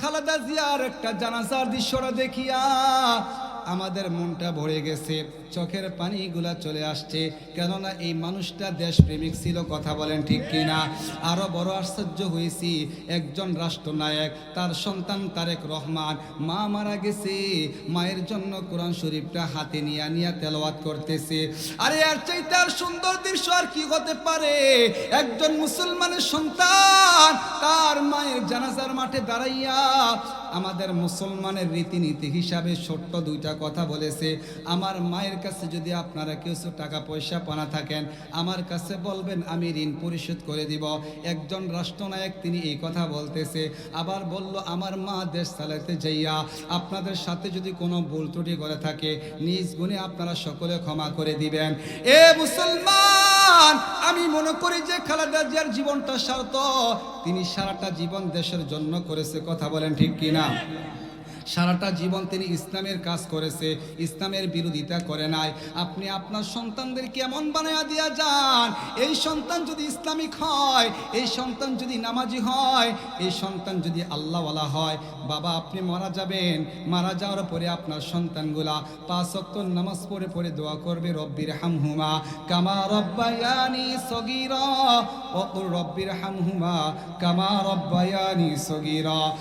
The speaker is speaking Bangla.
খালেদা জিয়ার একটা জানাজার দৃশ্যটা দেখিয়া আমাদের মনটা ভরে গেছে, চোখের পানিগুলা চলে আসছে। কেননা এই মানুষটা দেশপ্রেমিক ছিল, কথা বলেন ঠিক কিনা? আরো বড় আশ্চর্য হয়েছি, একজন রাষ্ট্রনায়ক, তার সন্তান তারেক রহমান, মা মারা গেছে, মায়ের জন্য কোরআন শরীফটা হাতে নিয়ে তেলাওয়াত করতেছে। আরে আর চাইতে আর সুন্দর দৃশ্য আর কি হতে পারে? একজন মুসলমানের সন্তান তার মায়ের জানাজার মাঠে দাঁড়াইয়া আমাদের মুসলমানের রীতিনীতি হিসাবে ছোট্ট দুইটা কথা বলেছে, আমার মায়ের কাছে যদি আপনারা কিছু টাকা পয়সা পানা থাকেন আমার কাছে বলবেন, আমি ঋণ পরিশোধ করে দিব। একজন রাষ্ট্রনায়ক তিনি এই কথা বলতেছে। আবার বলল, আমার মা দেশ চালাতে যাইয়া আপনাদের সাথে যদি কোনো ভুল ত্রুটি করে থাকে নিজ গুণে আপনারা সকলে ক্ষমা করে দিবেন। এ মুসলমান, আমি মনে করি যে খালেদা জিয়ার জীবনটা সার্থক, তিনি সারাটা জীবন দেশের জন্য করেছে, কথা বলেন ঠিক কিনা? সারাটা জীবন তিনি ইসলামের কাজ করেছে, ইসলামের বিরোধিতা করে নাই। আপনি আপনার সন্তানদেরকে এমন বানায়া দিয়া যান, এই সন্তান যদি ইসলামিক হয়, এই সন্তান যদি নামাজি হয়, এই সন্তান যদি আল্লাহওয়ালা হয়, বাবা আপনি মারা যাবেন, মারা যাওয়ার পরে আপনার সন্তানগুলা 5 ওয়াক্ত নামাজ পড়ে পড়ে দোয়া করবে, রব্বির হামহুমা কামা রব্বায়ানি সগীরা, ওয়া কুর রব্বির হামহুমা কামা রব্বায়ানি সগীরা।